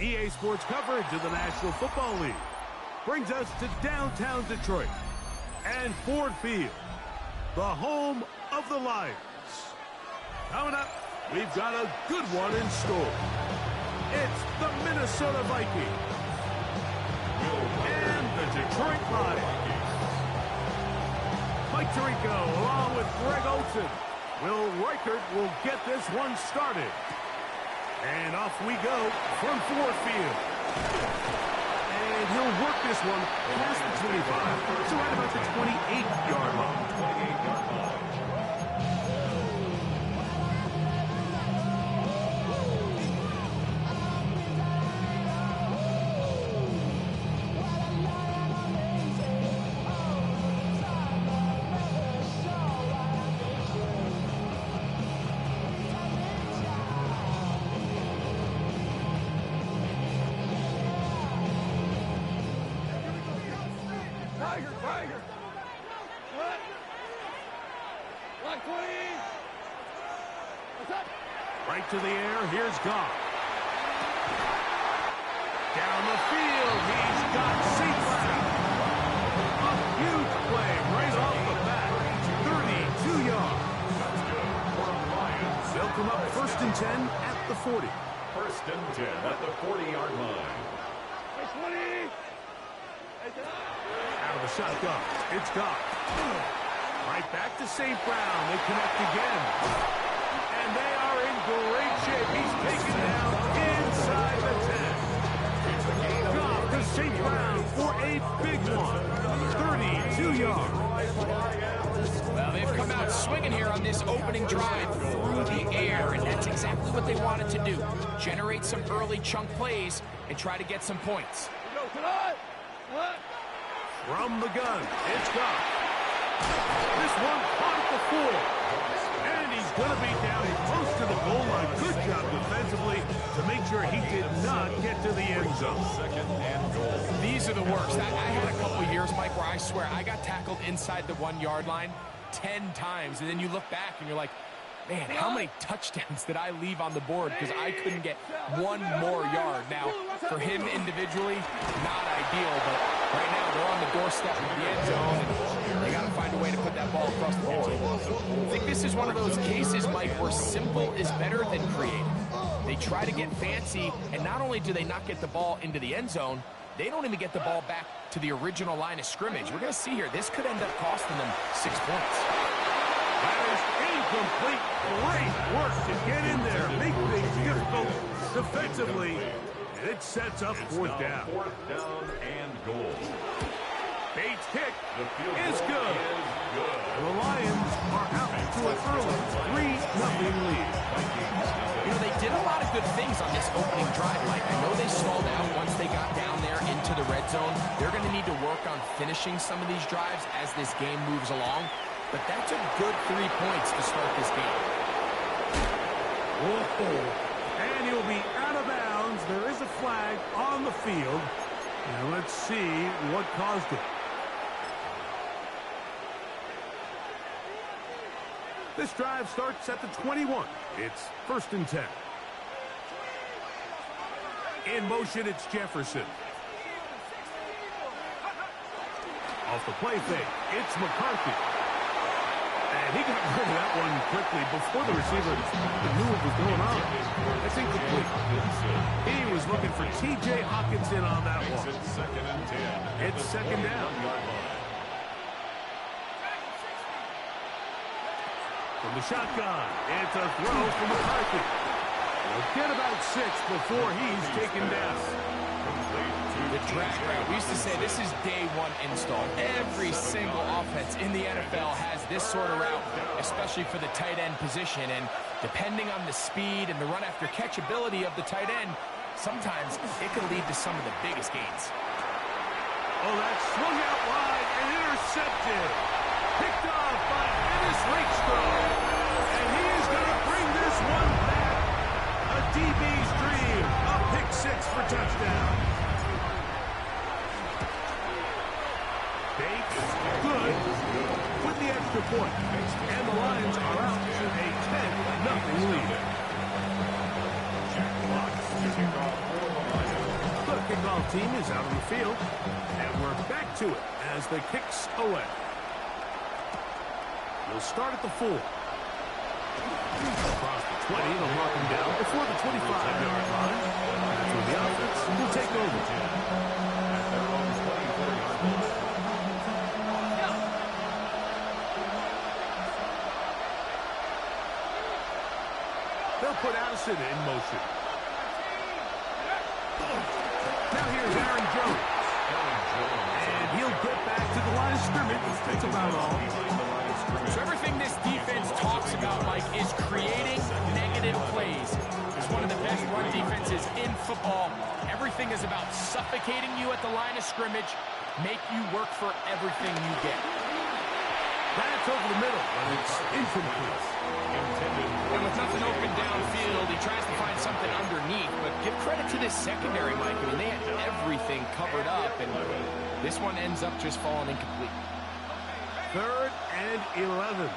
EA Sports coverage of the National Football League brings us to downtown Detroit and Ford Field, the home of the Lions. Coming up, we've got a good one in store. It's the Minnesota Vikings and the Detroit Lions. Mike Tirico along with Greg Olsen. Will Reichert will get this one started. And off we go from Ford Field. And he'll work this one past the 25 to right about the 28-yard line. 28-yard line. Right to the air, here's Goff. Down the field, he's got St. Brown. A huge play right off the bat. 32 yards. They'll come up 1st and 10 at the 40. 1st and 10 at the 40-yard line. Out of the shotgun, it's Goff. Right back to St. Brown. They connect again. And they are in great shape. He's taken down inside the 10. Goff to St. Brown for a big one. 32 yards. Well, they've come out swinging here on this opening drive through the air, and that's exactly what they wanted to do. Generate some early chunk plays and try to get some points. From the gun, it's Goff. This one caught at the 4. And he's going to be down close to the goal line. Good job defensively to make sure he did not get to the end zone. 2nd and goal. These are the worst. I had a couple years, Mike, where I swear I got tackled inside the 1-yard line 10 times. And then you look back and you're like, man, how many touchdowns did I leave on the board because I couldn't get one more yard? Now, for him individually, not ideal, but right now they're on the doorstep of the end zone, and they got to find a way to put that ball across the board. I think this is one of those cases, Mike, where simple is better than creative. They try to get fancy, and not only do they not get the ball into the end zone, they don't even get the ball back to the original line of scrimmage. We're going to see here, this could end up costing them 6 points. That is incomplete. Great work to get in there. Make things difficult defensively. And it sets up 4th down. 4th down and goal. Bates' kick is good. And the Lions are out to an early 3-0 lead. You know, they did a lot of good things on this opening drive, Mike. I know they stalled out once they got down there into the red zone. They're going to need to work on finishing some of these drives as this game moves along. But that's a good 3 points to start this game. And he'll be out of bounds. There is a flag on the field. And let's see what caused it. This drive starts at the 21. It's 1st and 10. In motion, it's Jefferson. Off the play fake, it's McCarthy. And he got rid of that one quickly before the receiver knew what was going on. That's incomplete. He was looking for T.J. Hockenson on that one. It's 2nd and 10. It's 2nd down. From the shotgun, it's a throw from McCarthy. We'll get about 6 before he's taken down. The drag route. We used to say this is day 1 install. Every single offense in the NFL has this sort of route, especially for the tight end position. And depending on the speed and the run-after-catch ability of the tight end, sometimes it can lead to some of the biggest gains. Oh, that swung out wide and intercepted. Picked off by Ennis Rakestraw. And he is going to bring this one back. A DB's dream. A pick 6 for touchdown. Bates, good, with the extra point. And the Lions are out to a 10-0 lead. Jack Watts to kick off for the Lions. kickoff team is out on the field. And we're back to it as the kick's away. We'll start at the 4. Across the 20, they'll mark him down before the 25-yard line. That's where the offense will take over. They'll put Addison in motion. Now here's Aaron Jones. And he'll get back to the line of scrimmage. That's about all. So everything this defense talks about, Mike, is creating negative plays. It's one of the best run defenses in football. Everything is about suffocating you at the line of scrimmage, make you work for everything you get. That's over the middle, but it's incomplete. And with nothing open downfield, he tries to find something underneath. But give credit to this secondary, Mike. I mean, they had everything covered up, and this one ends up just falling incomplete. 3rd and 11.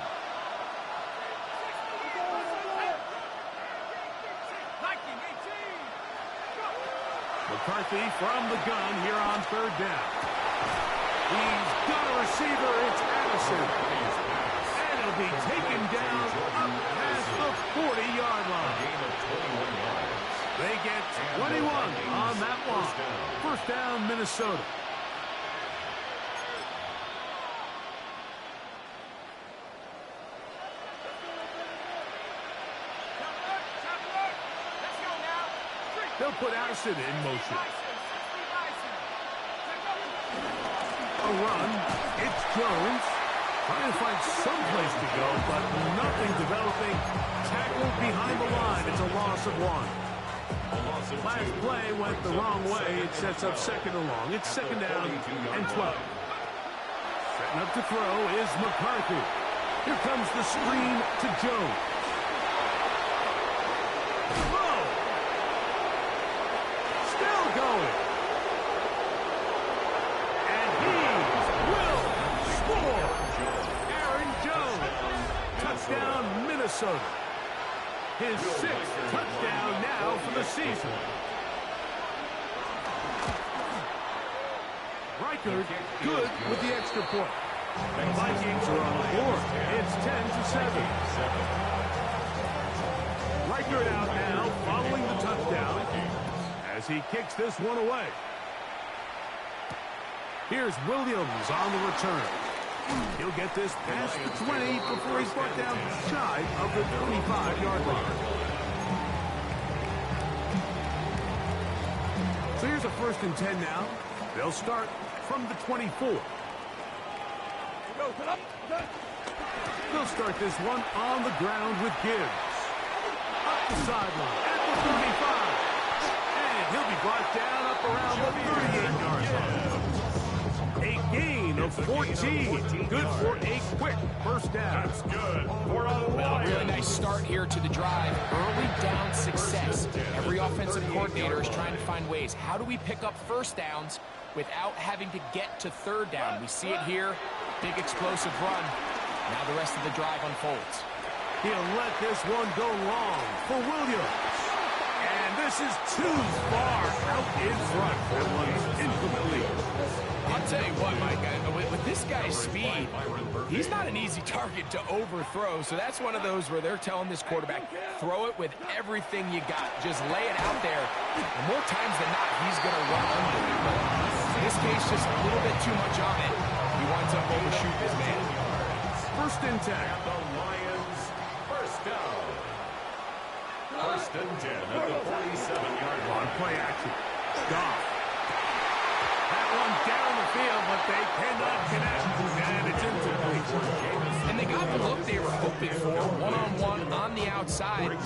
McCarthy from the gun here on 3rd down. He's got a receiver. It's Addison. And it'll be taken down up past the 40-yard line. They get 21 on that one. 1st down, Minnesota. They'll put Addison in motion. A run. It's Jones. Trying to find some place to go, but nothing developing. Tackled behind the line. It's a loss of 1. Last play went the wrong way. It sets up 2nd and long. It's 2nd down and 12. Setting up to throw is McCarthy. Here comes the screen to Jones. Going. And he will score. Aaron Jones. Touchdown, Minnesota. His 6th touchdown now for the season. Reichard good with the extra point. The Vikings are on the board. It's 10-7. Reichard out now following the touchdown as he kicks this one away. Here's Williams on the return. He'll get this past the 20 before he's brought down shy of the 25-yard line. So here's a 1st and 10 now. They'll start from the 24. They'll start this one on the ground with Gibbs. Up the sideline at the 35. He'll be brought down up around the 38-yard line. A gain of 14. Good for a quick 1st down. That's good for a Lion. Really nice start here to the drive. Early down success. Every offensive coordinator is trying to find ways. How do we pick up 1st downs without having to get to 3rd down? We see it here. Big explosive run. Now the rest of the drive unfolds. He'll let this one go long for Williams. And this is too far out in front. That one's incomplete. I'll tell you what, Mike, with this guy's speed, he's not an easy target to overthrow. So that's one of those where they're telling this quarterback, throw it with everything you got. Just lay it out there. And more times than not, he's going to run under it. But in this case, just a little bit too much of it. He winds up overshooting his man. 1st and 10. The Lions, 1st down. 1st and 10 at the 47-yard line. On play action. Goff. That one down the field, but they cannot connect. And it's incomplete. And they got the look they were hoping for, one-on-one on the outside.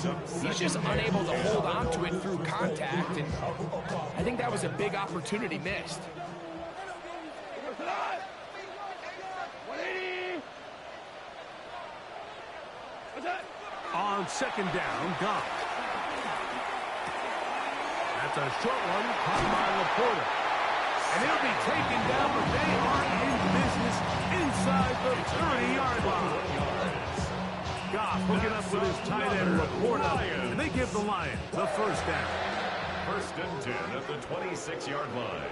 He's just unable to hold on to it through contact, and I think that was a big opportunity missed. On 2nd down, Goff. That's a short one, caught by Laporta. And he'll be taken down, but they are in business inside the 30-yard line. Goff hooking up with his tight end, Laporta, and they give the Lions the 1st down. First and 10 at the 26-yard line.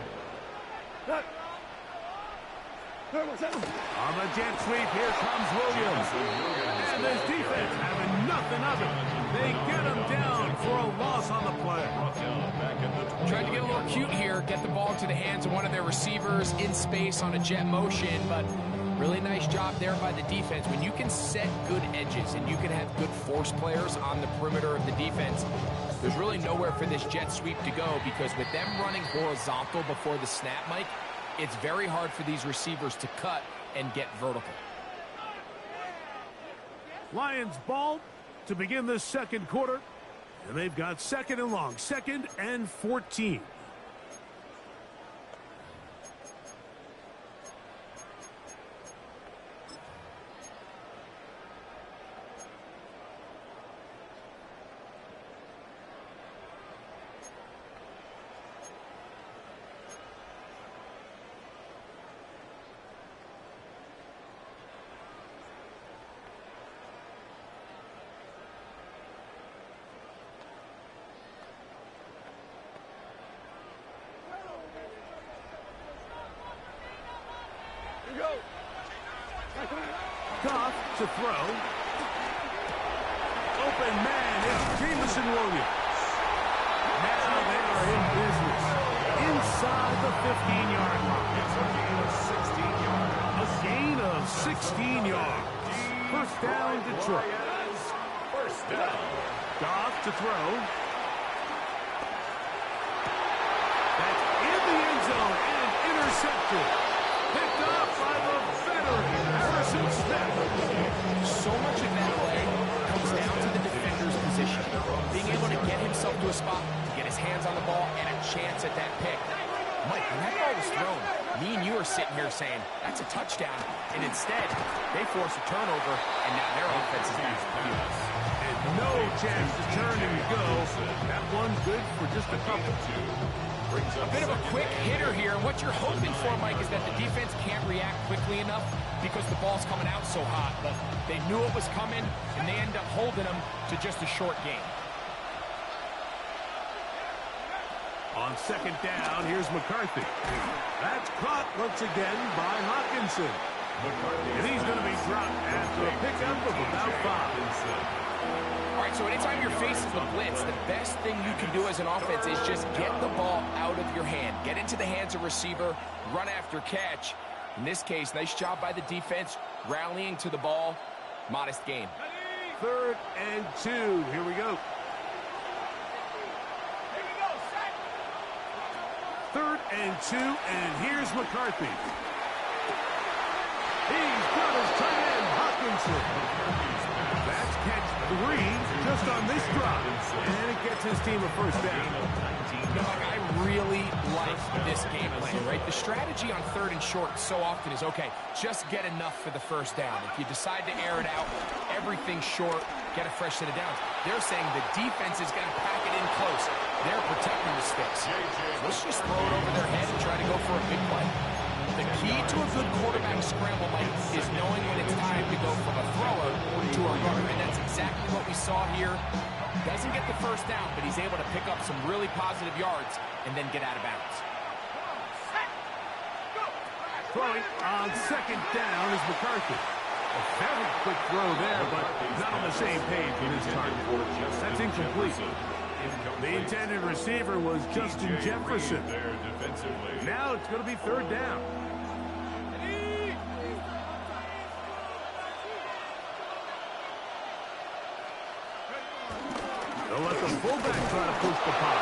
On the jet sweep, here comes Williams. And this defense having nothing of it. They get him down for a loss on the play. Tried to get a little cute here, get the ball into the hands of one of their receivers in space on a jet motion, but really nice job there by the defense. When you can set good edges and you can have good force players on the perimeter of the defense, there's really nowhere for this jet sweep to go, because with them running horizontal before the snap, Mike, it's very hard for these receivers to cut and get vertical. Lions ball to begin the second quarter. And they've got second and long, 2nd and 14. Goff to throw. Open man, it's Jameson Williams. Now they are in business. Inside the 15-yard line. It's a gain of 16 yards. A gain of 16 yards. First down, Detroit. First down. Goff to throw. That's in the end zone and intercepted. Picked up by the veteran, Harrison Smith. So much of that play comes down to the defender's position. Being able to get himself to a spot, get his hands on the ball, and a chance at that pick. Mike, when that ball was thrown, me and you are sitting here saying, that's a touchdown. And instead, they force a turnover, and now their offense is back. And no chance to turn and go. That one good for just a couple. A bit of a quick hitter here. What you're hoping for, Mike, is that the defense can't react quickly enough because the ball's coming out so hot. But they knew it was coming, and they end up holding them to just a short game. On second down, here's McCarthy. That's caught once again by Hawkinson. And he's going to be dropped after a pickup of about 5. All right, so anytime you're facing the blitz, the best thing you can do as an offense is just get the ball out of your hand. Get into the hands of receiver, run after catch. In this case, nice job by the defense, rallying to the ball. Modest gain. 3rd and 2. Here we go. 3rd and 2, and here's McCarthy. He's got his tight end, Hawkinson. That's catch 3 just on this drop. And it gets his team a first down. I really like this game plan, right? The strategy on 3rd and short so often is, okay, just get enough for the first down. If you decide to air it out, everything short, get a fresh set of downs. They're saying the defense is going to pack it in close. They're protecting the sticks. Let's just throw it over their head and try to go for a big play. The key to a good quarterback scramble, Mike, is knowing when it's time to go from a thrower to a runner. And that's exactly what we saw here. Doesn't get the first down, but he's able to pick up some really positive yards and then get out of bounds. Throwing on second down is McCarthy. A very quick throw there, but not on the same page with his target. That's incomplete. The intended receiver was Justin Jefferson. Now it's going to be 3rd down. They'll let the fullback try to push the pop.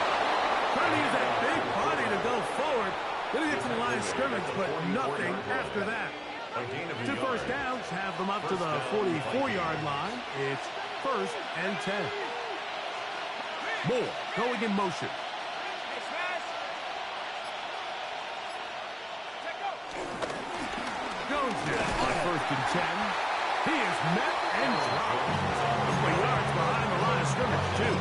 Trying to use that big body to go forward. Gonna get to the line of scrimmage, but nothing after that. 2 first downs have them up to the 44-yard line. It's 1st and 10. Moore going in motion. Jones on 1st and 10. He is met and dropped. A couple of yards behind the line of scrimmage, too.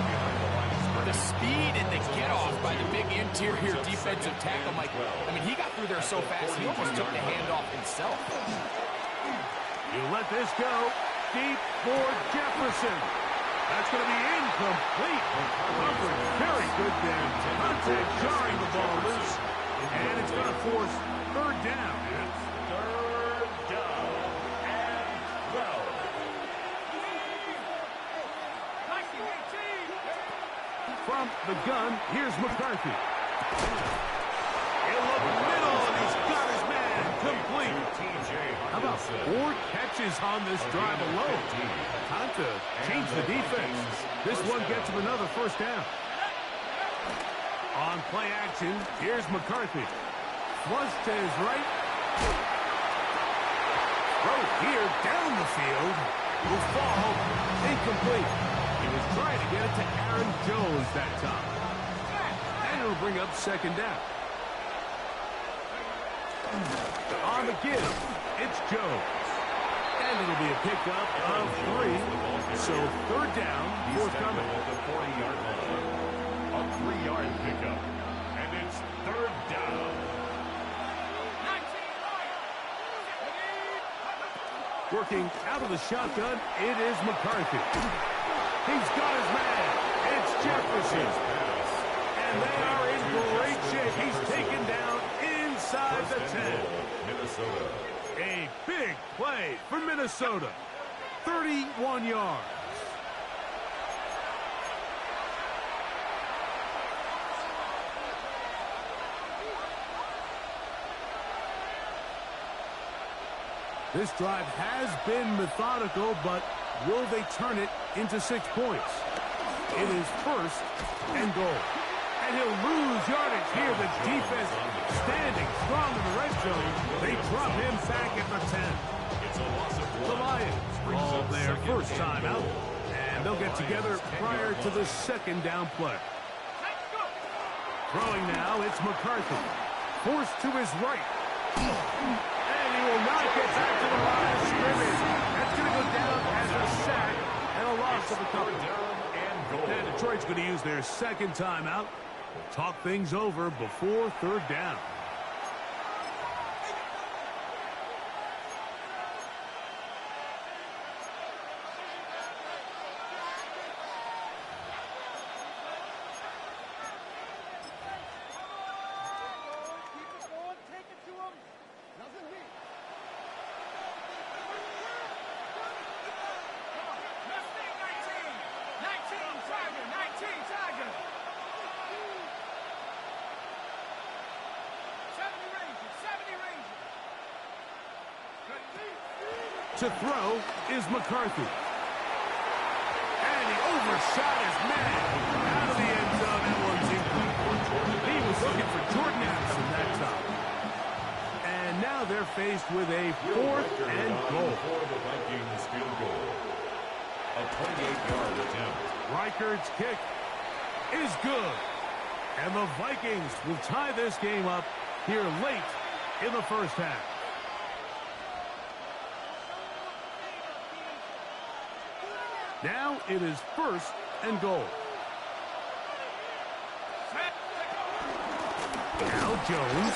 The speed and the get-off by the big interior defensive tackle, Mike. I mean, he got through there so fast, he almost took the handoff himself. You let this go. Deep for Jefferson. That's going to be incomplete. Coverage very good there. Contact jarring the ball loose. And it's going to force third down. It's third down and 12. From the gun, here's McCarthy. He'll look middle, and he's got his man complete. How about 4 catches on this drive alone? Time to change the defense. This one gets him another first down. On play action, here's McCarthy. Flush to his right. Throw here down the field. Will fall incomplete. He was trying to get it to Aaron Jones that time. And it'll bring up second down. On the give, it's Jones. And it'll be a pickup of 3. So third down, forthcoming. At the 40-yard line. A 3-yard pickup. And it's third down. Working out of the shotgun, it is McCarthy. He's got his man. It's Jefferson. And they are in great shape. He's taken down inside the 10. Minnesota. A big play for Minnesota. 31 yards. This drive has been methodical, but will they turn it into 6 points? It is first and goal. And he'll lose yardage here. The defense standing strong in the red zone. They drop him back at the 10. It's a loss of 1. The Lions call their first time out. And they'll get together prior to the second down play. Throwing now, it's McCarthy. Forced to his right. And he will not get back to the line of scrimmage. That's going to go down as a sack and a loss of a couple. And Detroit's going to use their second timeout. Talk things over before third down. To throw is McCarthy. And he overshot his man out of the end zone. That one's incomplete. He was looking for Jordan Addison that time. And now they're faced with a 4th and goal. For the Vikings field goal. A 28-yard attempt. Reichard's kick is good. And the Vikings will tie this game up here late in the first half. Now it is first and goal. Now Jones.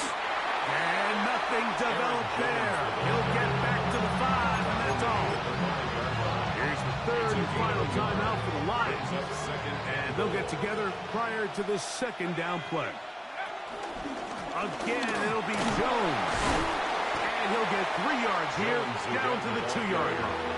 And nothing developed there. He'll get back to the 5, and that's all. Here's the third and final timeout for the Lions. And they'll get together prior to the second down play. Again, it'll be Jones. And he'll get 3 yards here, down to the 2-yard line.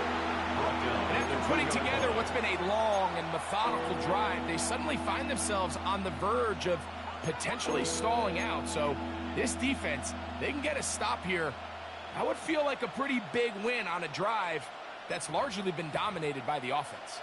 And after putting together what's been a long and methodical drive, they suddenly find themselves on the verge of potentially stalling out. So this defense, they can get a stop here. That would feel like a pretty big win on a drive that's largely been dominated by the offense.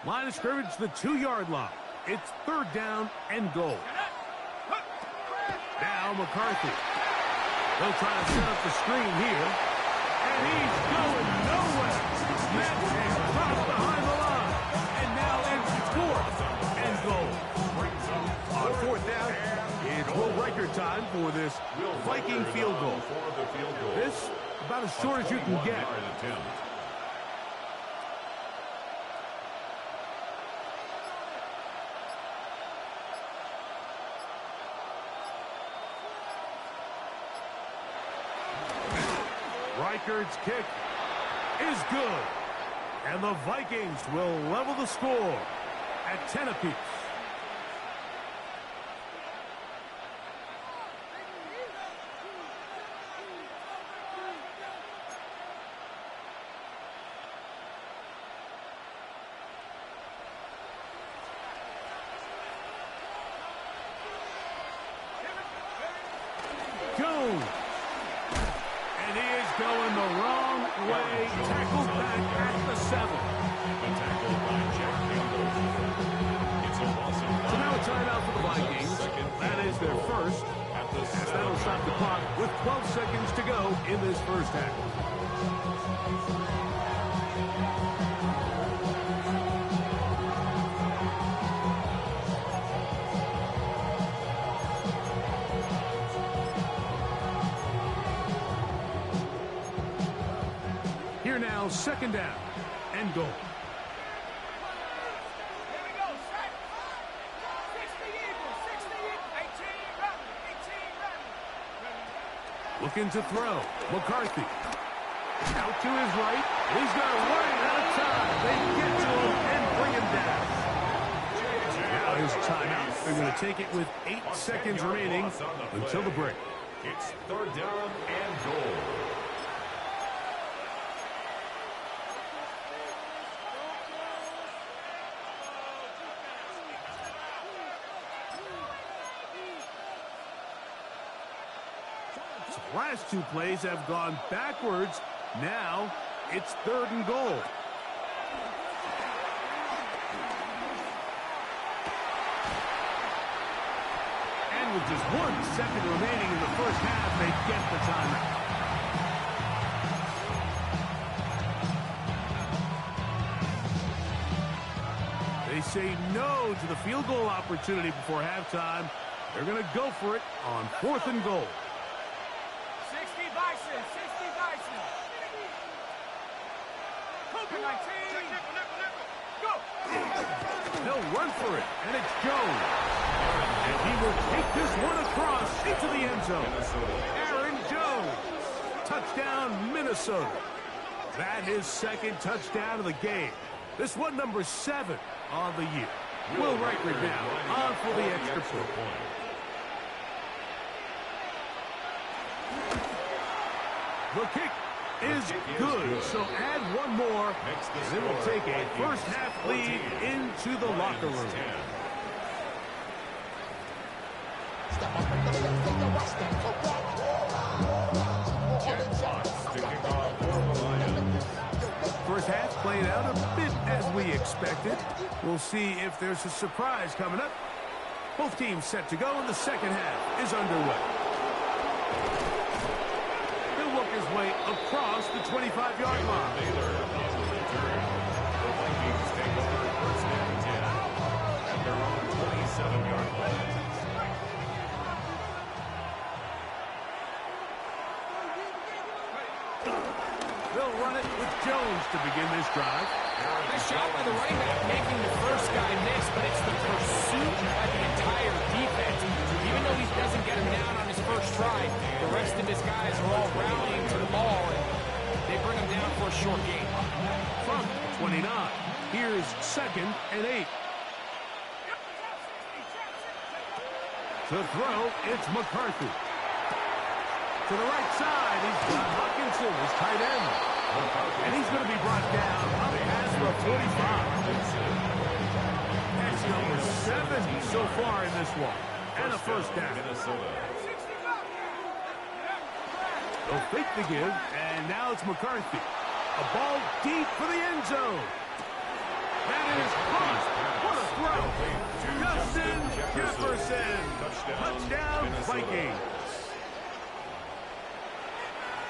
Line of scrimmage, the 2-yard line. It's third down and goal. Now McCarthy. They'll try to set up the screen here. And he's going nowhere. Met and dropped behind the line. And now it's 4th and goal. On 4th down, it's Will Riker time for this Viking field goal. This about as short as you can get. Strikers kick is good. And the Vikings will level the score at 10 apiece. Jones. And he is going the wrong way. Tackled back at the 7. The tackle by Jack Campbell. It's a loss of 5. So now a timeout for the Vikings. That is their first. As that'll stop the clock with 12 seconds to go in this first half. Here now, second down and goal. Looking to throw. McCarthy. Out to his right. He's got to run out of time. They get to him and bring him down. Now his timeout. They're going to take it with 8 seconds remaining until the break. It's third down and goal. Last 2 plays have gone backwards. Now it's third and goal. And with just 1 second remaining in the first half, they get the timeout. They say no to the field goal opportunity before halftime. They're going to go for it on 4th and goal. 60 Bison. Cooper 19. Go. They'll run for it, and it's Jones. And he will take this one across into the end zone. Aaron Jones. Touchdown, Minnesota. That is second touchdown of the game. This one number 7 on the year. Will Wright now on for the extra point. The kick is good, so add one more, and it will take a first-half lead into the locker room. First half played out a bit as we expected. We'll see if there's a surprise coming up. Both teams set to go, and the second half is underway. His way across the 25-yard line. The Vikings take over first and 10 at their own 27-yard line. They'll run it with Jones to begin this drive. Nice job by the running back making the first guy miss, but it's the pursuit by the entire defense. Even though he doesn't get him down on his first try, the rest of his guys are all rallying to the ball, and they bring him down for a short gain. From 29, here's second and 8. To throw, it's McCarthy. To the right side, he's got Hawkinson, his tight end. And he's going to be brought down up past the 45. That's number 7 so far in this one. And a first down. They'll fake the give, and now it's McCarthy. A ball deep for the end zone. That is caught. What a throw. Justin Jefferson. Touchdown, Vikings.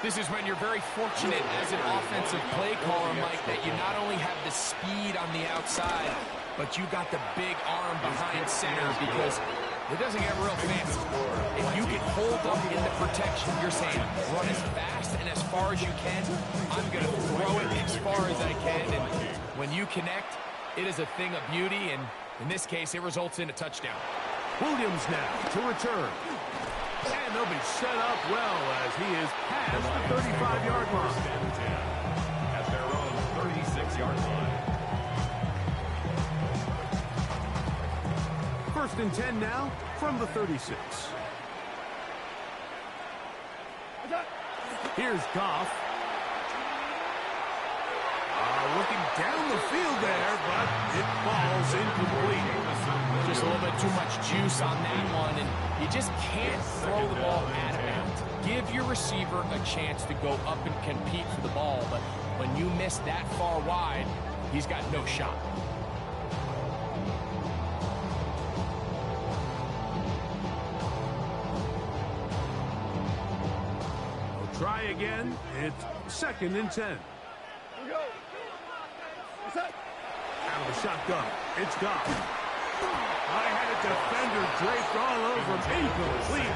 This is when you're very fortunate as an offensive play caller, Mike, that you not only have the speed on the outside, but you got the big arm behind center, because it doesn't get real fancy. If you can hold up in the protection, you're saying run as fast and as far as you can. I'm going to throw it as far as I can, and when you connect, it is a thing of beauty, and in this case, it results in a touchdown. Williams now to return. And they'll be set up well as he is past the 35-yard line. First and 10 at their own 36-yard line. First and 10 now from the 36. Here's Goff. Looking down the field there, but it falls incomplete. Just a little bit too much juice on that one, and you just can't throw the ball out of bounds. Give your receiver a chance to go up and compete for the ball, but when you miss that far wide, he's got no shot. We'll try again. It's second and 10. Out of the shotgun. It's Goff. I had a defender draped all over him. Incomplete.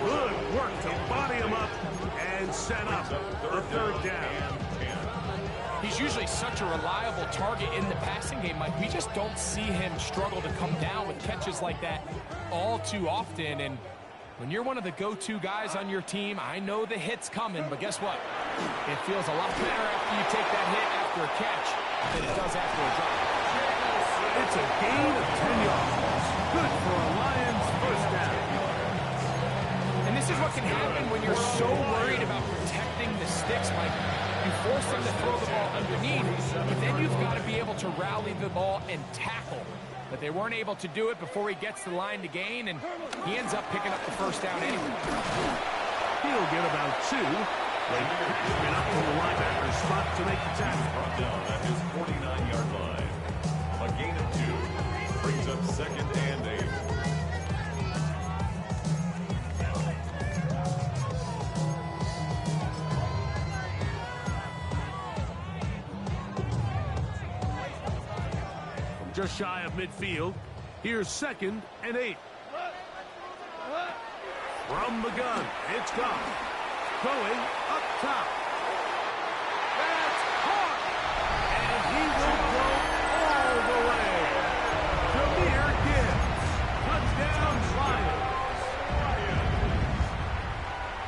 Good work to body him up and set up a third down. He's usually such a reliable target in the passing game, Mike. We just don't see him struggle to come down with catches like that all too often. And when you're one of the go-to guys on your team, I know the hit's coming, but guess what? It feels a lot better after you take that hit after a catch than it does after a drop. It's a gain of 10 yards. Good for a Lions first down. And this is what can happen when you're so worried about protecting the sticks, Mike. You force them to throw the ball underneath, but then you've got to be able to rally the ball and tackle. But they weren't able to do it before he gets the line to gain, and he ends up picking up the first down anyway. He'll get about 2. They pick it up from the linebacker spot to make the tackle. Brought down at his 49-yard line. A gain of 2 brings up second and 8. Just shy of midfield. Here's second and 8. From the gun, it's Goff. Going up top. That's caught. And he will go all the way. Jameer Gibbs. Touchdown Lions.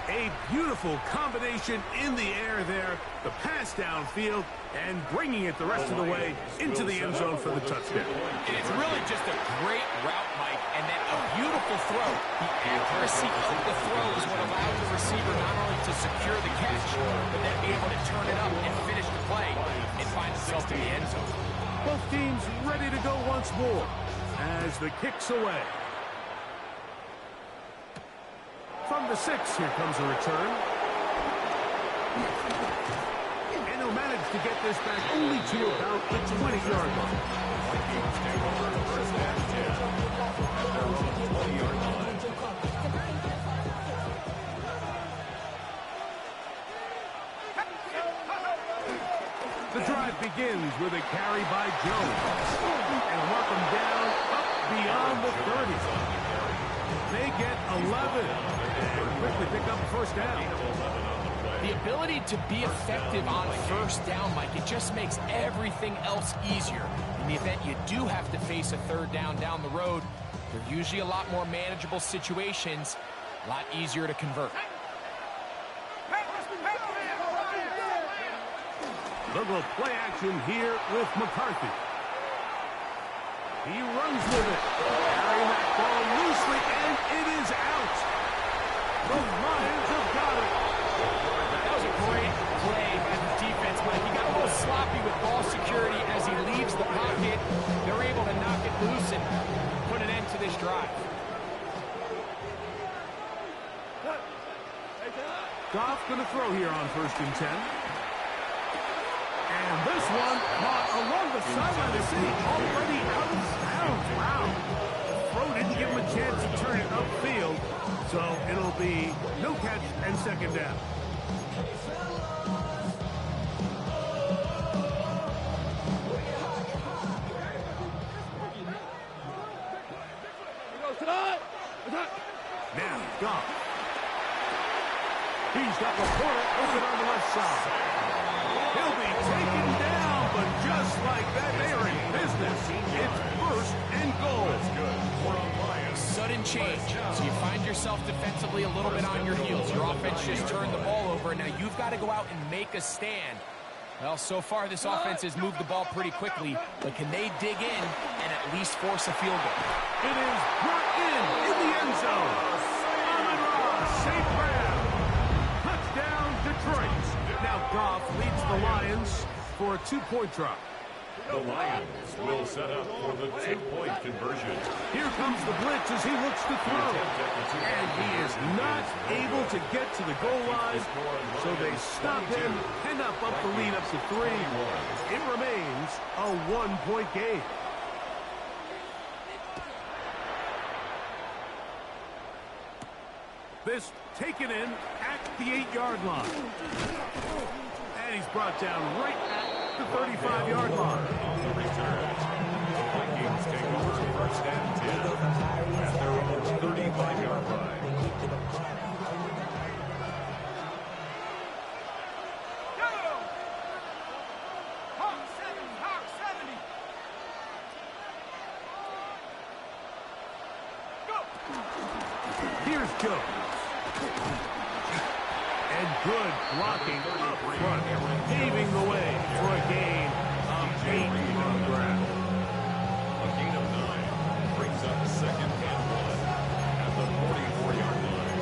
A beautiful combination in the air there. The pass downfield and bringing it the rest of the way into the end zone for the touchdown. And it's really just a great route, Mike, and then a beautiful throw. The accuracy of the throw is what allowed the receiver not only to secure the catch, but then be able to turn it up and finish the play and find himself in the end zone. Both teams ready to go once more as the kick's away. From the 6, here comes a return. And he'll manage to get this back only to about the 20-yard line. Vikings take over first and 10 at their own 20-yard line. The drive begins with a carry by Jones. And mark him down up beyond the 30. They get 11 and quickly pick up a first down. The ability to be effective on first down, Mike, it just makes everything else easier. In the event you do have to face a third down the road, they're usually a lot more manageable situations, a lot easier to convert. They'll go play action here with McCarthy. He runs with it. Carrying that ball loosely, and it is out. The Lions have got it. That was a great play by the defense, Mike. He got a little sloppy with ball security as he leaves the pocket. They're able to knock it loose and put an end to this drive. Goff going to throw here on first and 10. And this one caught along the sideline. They say already out of bounds. Wow. The throw didn't give him a chance to turn it upfield. So it'll be no catch and second down. Now, Goff. He's got Laporta open on the left side. He'll be taken down, but just like that, they are in business. It's first and goal. That's good for a Lions. Sudden change. So you find yourself defensively a little bit on your heels. Your offense just turned the ball over, and now you've got to go out and make a stand. Well, so far this offense has moved the ball pretty quickly, but can they dig in and at least force a field goal? It is brought in the end zone. St. Brown. Touchdown, Detroit. Now Goff leads the Lions for a 2-point drop. The Lions will set up for the 2-point conversion. Here comes the blitz as he looks to throw. And he is not able to get to the goal line, so they stop him and up the lead up to 3. It remains a 1-point game. This taken in at the 8-yard line. And he's brought down right at the 35-yard line. On the return, the Vikings take over first and 10 at their own 35-yard line. Go! Hawk 70, Hawk 70. Go! Here's Jones. And good blocking up front, paving the way for a gain of 8 on the ground. A gain of 9 brings up second and 1 at the 44-yard line.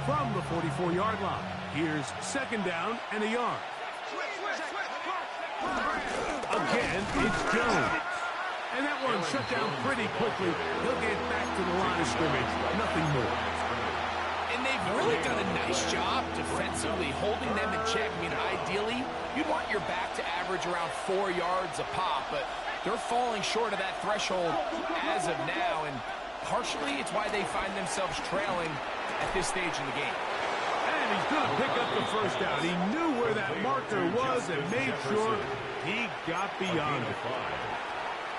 From the 44-yard line, here's second down and a yard. Again, it's Jones. And that one shut down pretty quickly. He'll get back to the line of scrimmage. Nothing more. And they've really done a nice job defensively holding them in check. I mean, ideally, you'd want your back to average around 4 yards a pop, but they're falling short of that threshold as of now, and partially it's why they find themselves trailing at this stage in the game. And he's going to pick up the first down. He knew where that marker was and made sure he got beyond it.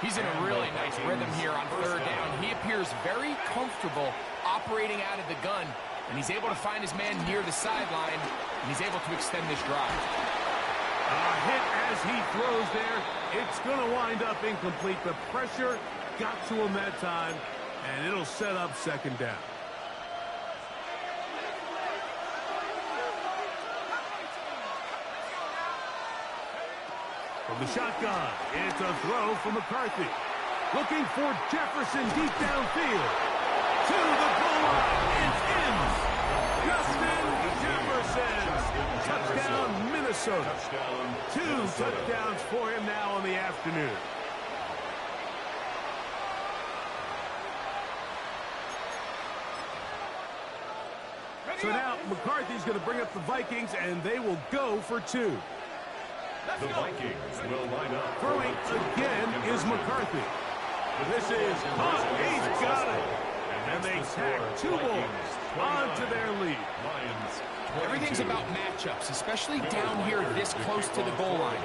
He's in a really nice rhythm here on third down. He appears very comfortable operating out of the gun, and he's able to find his man near the sideline, and he's able to extend this drive. A hit as he throws there. It's going to wind up incomplete. The pressure got to him that time, and it'll set up second down. From the shotgun, it's a throw from McCarthy. Looking for Jefferson deep downfield. To the goal line, it's in. Justin Jefferson. Touchdown, Minnesota. 2 touchdowns for him now on the afternoon. So now McCarthy's going to bring up the Vikings, and they will go for 2. The Vikings will line up. Throwing again is McCarthy. This is caught. He's got it. And they tack 2 Bulls onto their lead. Everything's about matchups, especially down here this close to the goal line.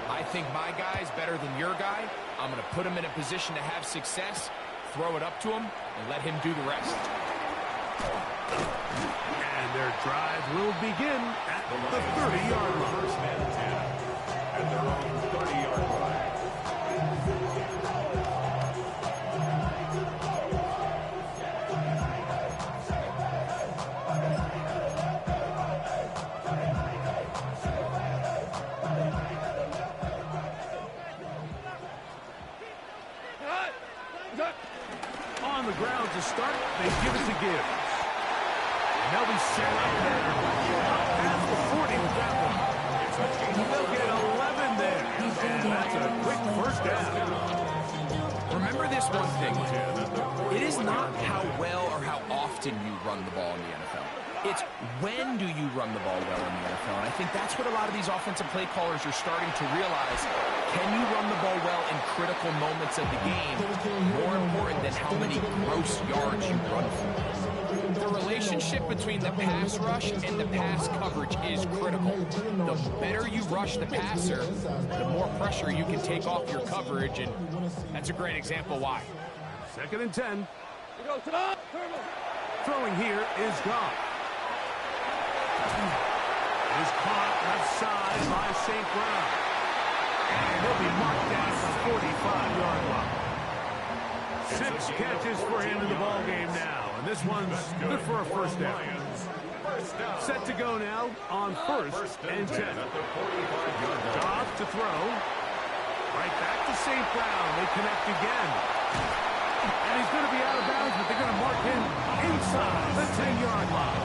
I think my guy's better than your guy. I'm going to put him in a position to have success, throw it up to him, and let him do the rest. And their drive will begin at the 30-yard line. At their own 30-yard line. On the ground to start, they give it to Gibbs. And they'll be set up there. Past the 40 with that one. They'll get 11 there. And that's a quick first down. Remember this one thing. It is not how well or how often you run the ball in the NFL. It's when do you run the ball well in the NFL. And I think that's what a lot of these offensive play callers are starting to realize. Can you run the ball well in critical moments of the game? More important than how many gross yards you run for. The relationship between the pass rush and the pass coverage is critical. The better you rush the passer, the more pressure you can take off your coverage, and that's a great example why. 2nd and 10. Throwing here is Goff. Is caught left side by St. Brown. And he'll be marked down at the 45-yard line. 6 catches for him in the ball game now, and this one's good for a first down. Set to go now on first and 10. Goff to throw. Right back to St. Brown. They connect again. And he's going to be out of bounds, but they're going to mark him inside the 10-yard line.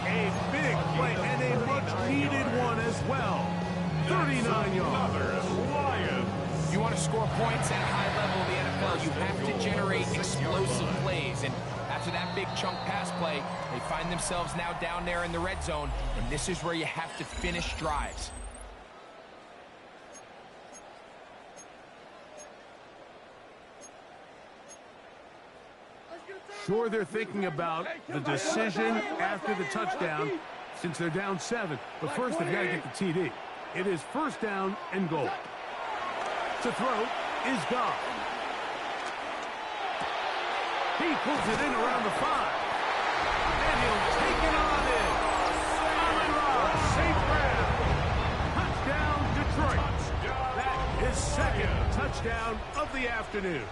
A big play and a much-needed one as well. 39 yards. You want to score points at a high level of the NFL, you have to generate explosive plays. And after that big chunk pass play, they find themselves now down there in the red zone, and this is where you have to finish drives. Sure, they're thinking about the decision after the touchdown since they're down 7. But first, they've got to get the TD. It is first down and goal. To throw is Goff. He pulls it in around the 5. And he'll take it on in. St. Brown. Touchdown, Detroit. That is second touchdown of the afternoon.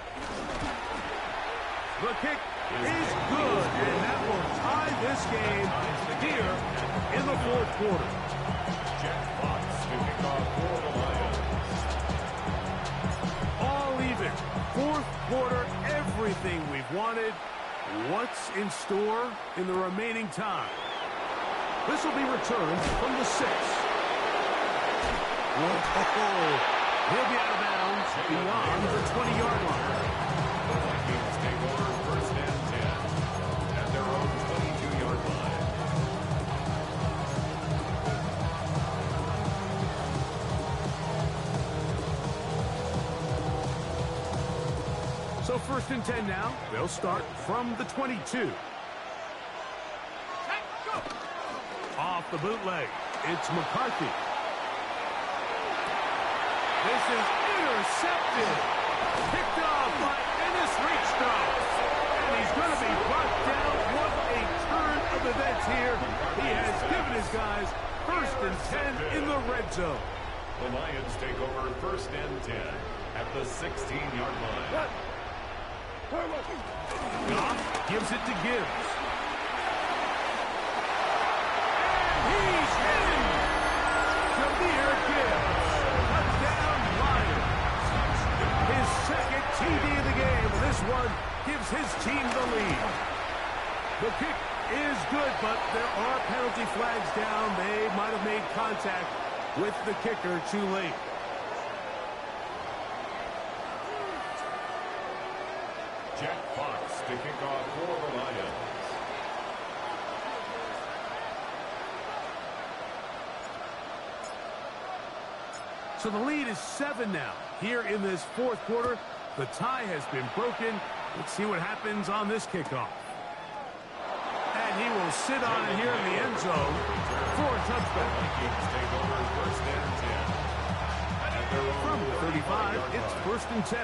The kick is good, and that will tie this game here in the fourth quarter. Jack Fox to kick off for the Lions. All even. Fourth quarter, everything we've wanted. What's in store in the remaining time? This will be returned from the 6. Whoa. He'll be out of bounds beyond the 20-yard line. The Vikings take over first and 10 at their own 22-yard line. So first and 10 now. They'll start from the 22. Off the bootleg. It's McCarthy. This is intercepted. Picked off by Ennis Richter. And he's going to be brought down. What a turn of events here. He has given his guys first and 10 in the red zone. The Lions take over first and 10 at the 16-yard line. Goff gives it to Gibbs. And he's in. Jahmyr Gibbs. Touchdown, Lions. His second TD of the game. This one gives his team the lead. The kick is good, but there are penalty flags down. They might have made contact with the kicker too late. Jack Fox to kick off for the Lions. So the lead is 7 now. Here in this fourth quarter, the tie has been broken. Let's see what happens on this kickoff. And he will sit on it here in the end zone for a touchback. Vikings take over first and 10 at their own From the 35, it's first and 10.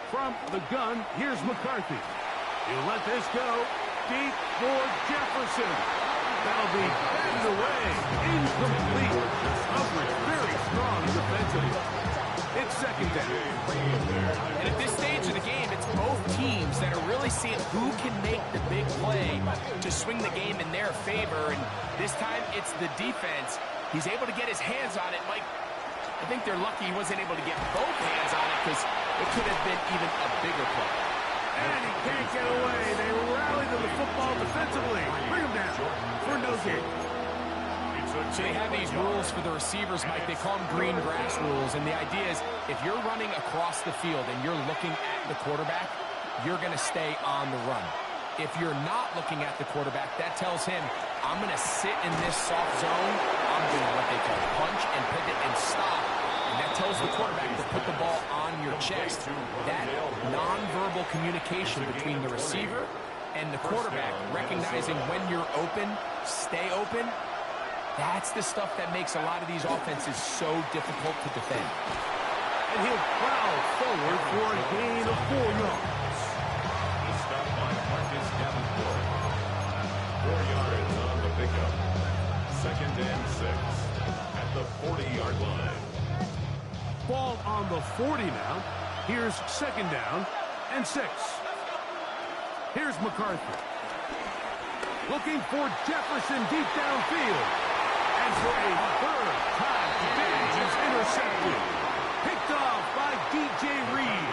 From the gun, here's McCarthy. He'll let this go deep for Jefferson. That'll be batted away. Incomplete. Coverage very strong defensively. It's second down. And at this stage of the game, it's both teams that are really seeing who can make the big play to swing the game in their favor. And this time, it's the defense. He's able to get his hands on it. Mike, I think they're lucky he wasn't able to get both hands on it because it could have been even a bigger play. And he can't get away. They rally to the football defensively. Bring him down for no gain. So they have these rules for the receivers, Mike. They call them green grass rules. And the idea is if you're running across the field and you're looking at the quarterback, you're going to stay on the run. If you're not looking at the quarterback, that tells him, I'm going to sit in this soft zone. I'm going to what they call punch and pivot and stop. And that tells the quarterback to put the ball on your chest. That nonverbal communication between the receiver and the quarterback, recognizing when you're open, stay open, that's the stuff that makes a lot of these offenses so difficult to defend. And he'll plow forward for a gain of 4 yards. The stop by Marcus Davenport. 4 yards on the pickup. Second and 6 at the 40-yard line. Ball on the 40 now. Here's second down and 6. Here's McCarthy. Looking for Jefferson deep downfield. And for a third time today, he's intercepted. Picked off by D.J. Reed.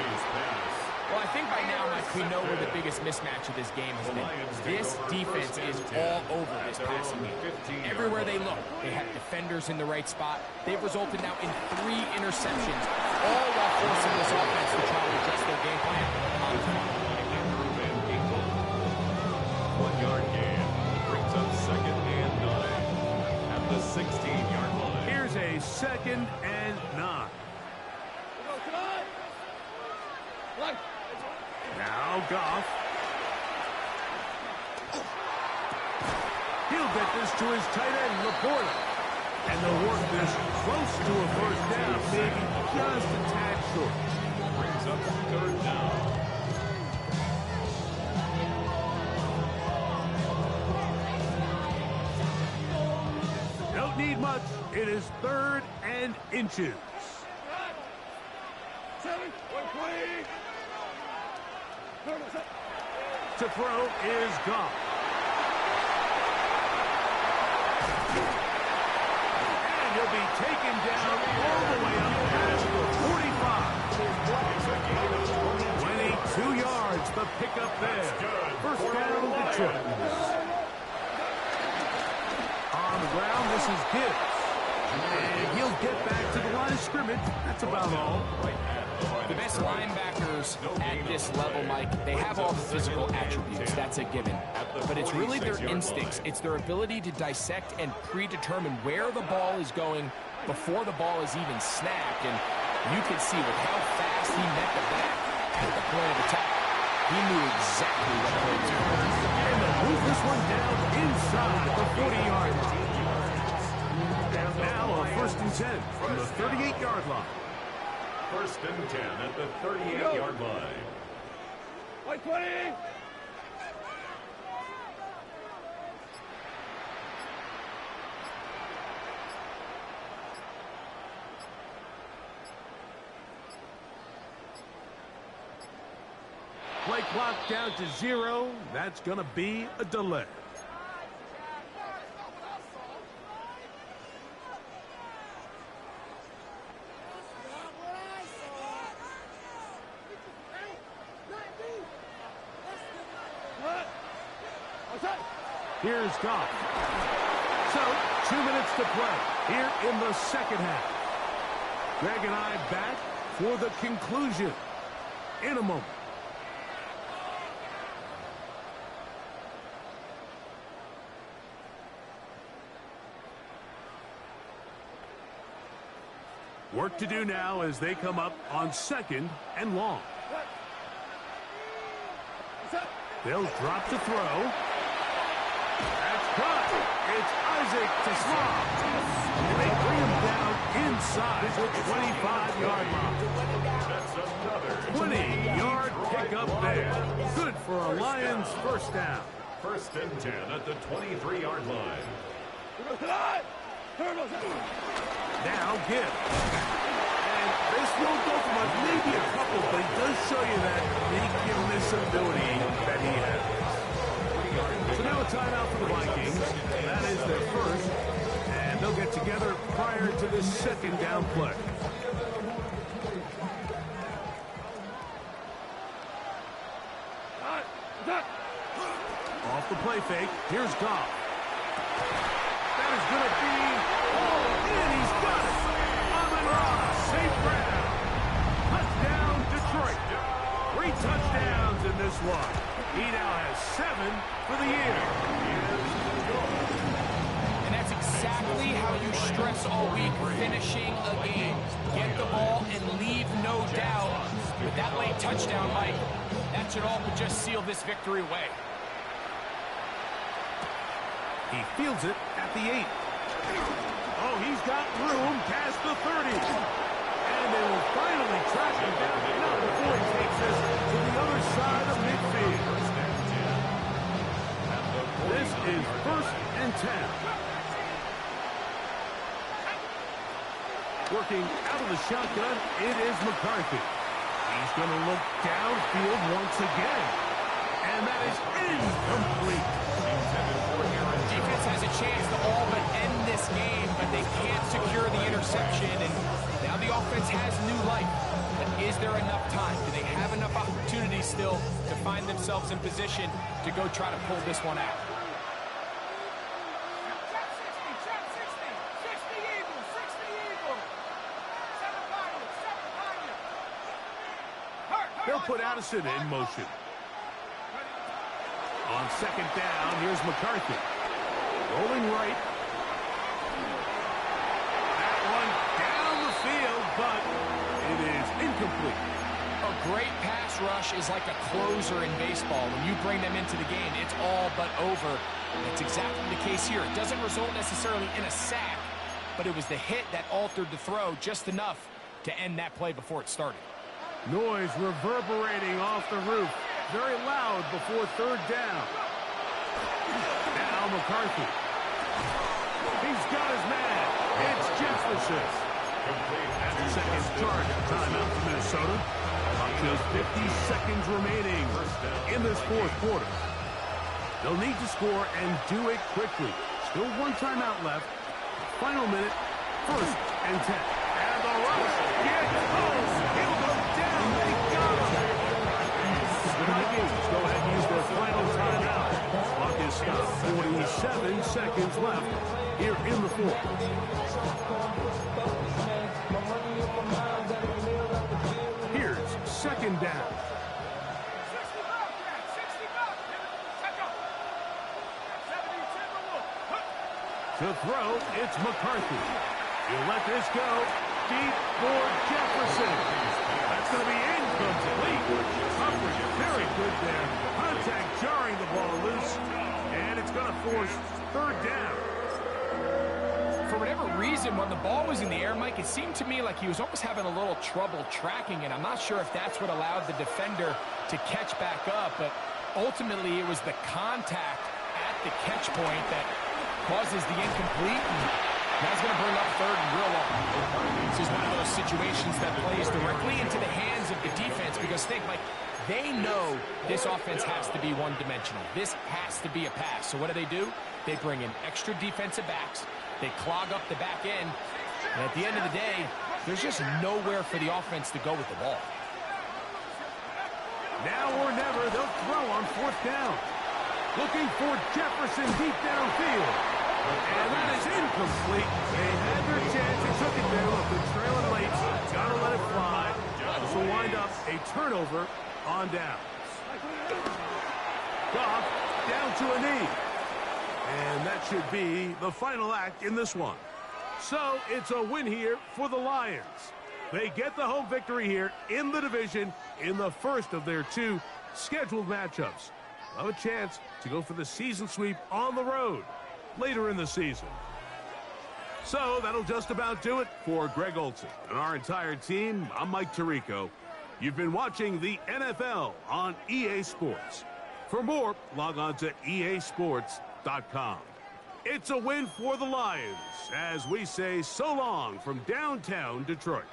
Well, I think by now, Mike, we know where the biggest mismatch of this game has been. This defense is all over this passing game. Everywhere they look, they have defenders in the right spot. They've resulted now in 3 interceptions, all while forcing this offense to try to adjust their game plan on the fly. 1-yard gain brings up second and 9 at the 16-yard line. Here's a second and 9. Now Goff. He'll get this to his tight end, Laporta. And they'll work this close to a first down, maybe just a tad short. Brings up third down. Don't need much. It is 3rd and inches. To throw is Goff. And he'll be taken down all the way up past the 45. 22 yards, the pickup there. First down, Detroit. On the ground, this is Gibbs. And he'll get back to the line of scrimmage. That's about all. The best linebackers at this level, Mike, they have all the physical attributes. That's a given. But it's really their instincts. It's their ability to dissect and predetermine where the ball is going before the ball is even snapped. And you can see with how fast he met the back at the point of attack, he knew exactly what play was going. And they'll move this one down inside the 40-yard line. And now a 1st and 10 from the 38-yard line. 1st and 10 at the 38-yard line. 20. Play clock down to 0. That's going to be a delay. Here's Goff. So, 2 minutes to play here in the second half. Greg and I back for the conclusion in a moment. Work to do now as they come up on 2nd and long. They'll drop to throw. That's caught. It's Isaac to Slob. And they bring him down inside the 25-yard line. 20-yard pickup there. Good for a Lions first down. 1st and 10 at the 23-yard line. Now Gibbs. And this won't go for much, maybe a couple, but it does show you that uniqueness ability that he has. So now a timeout for the Vikings. That is their first. And they'll get together prior to this 2nd down play. Off the play fake. Here's Goff. That is going to be and he's got it. Amon-Ra, safe ground. Touchdown, Detroit. 3 touchdowns in this one. He now has 7 for the year. And that's exactly how you stress all week, finishing a game. Get the ball and leave no doubt. With that late touchdown, Mike, that should all but just seal this victory away. He fields it at the 8. Oh, he's got room past the 30. And they will finally track him down. Not before he takes this to the other side of midfield. This is 1st and 10. Working out of the shotgun, it is McCarthy. He's going to look downfield once again. And that is incomplete. Defense has a chance to all but end this game, but they can't secure the interception. And now the offense has new life. But is there enough time? Do they have enough opportunity still to find themselves in position to go try to pull this one out? They'll put Addison in motion. On second down, here's McCarthy. Rolling right. That one down the field, but it is incomplete. A great pass rush is like a closer in baseball. When you bring them into the game, it's all but over. That's exactly the case here. It doesn't result necessarily in a sack, but it was the hit that altered the throw just enough to end that play before it started. Noise reverberating off the roof. Very loud before third down. Now McCarthy. He's got his man. It's Jefferson. That's the second charge timeout for Minnesota. Just 50 seconds remaining in this fourth quarter. They'll need to score and do it quickly. Still one timeout left. Final minute. First and 10. And the rush gets home. He'll go down. They got him. The Vikings go ahead and use their final timeout. Clock is stopped. 47 seconds left here in the fourth. Here's second down. To throw, it's McCarthy. He'll let this go. Deep for Jefferson. That's going to be incomplete. Coverage very good there. Contact jarring the ball loose. And it's going to force third down. For whatever reason, when the ball was in the air, Mike, it seemed to me like he was almost having a little trouble tracking it. I'm not sure if that's what allowed the defender to catch back up, but ultimately it was the contact at the catch point that causes the incomplete. That's going to bring up third and real long. This is one of those situations that plays directly into the hands of the defense because think, Mike, they know this offense has to be one-dimensional. This has to be a pass. So what do? They bring in extra defensive backs. They clog up the back end. And at the end of the day, there's just nowhere for the offense to go with the ball. Now or never, they'll throw on fourth down. Looking for Jefferson deep downfield. And that is incomplete. They had their chance. They took it there. Look, they're trailing late. Got to let it fly. This will wind up a turnover on down. Goff down to a knee. And that should be the final act in this one. So it's a win here for the Lions. They get the home victory here in the division in the first of their two scheduled matchups. They'll have a chance to go for the season sweep on the road later in the season. So that'll just about do it for Greg Olson and our entire team. I'm Mike Tirico. You've been watching the NFL on EA Sports. For more, log on to easports.com. It's a win for the Lions as we say so long from downtown Detroit.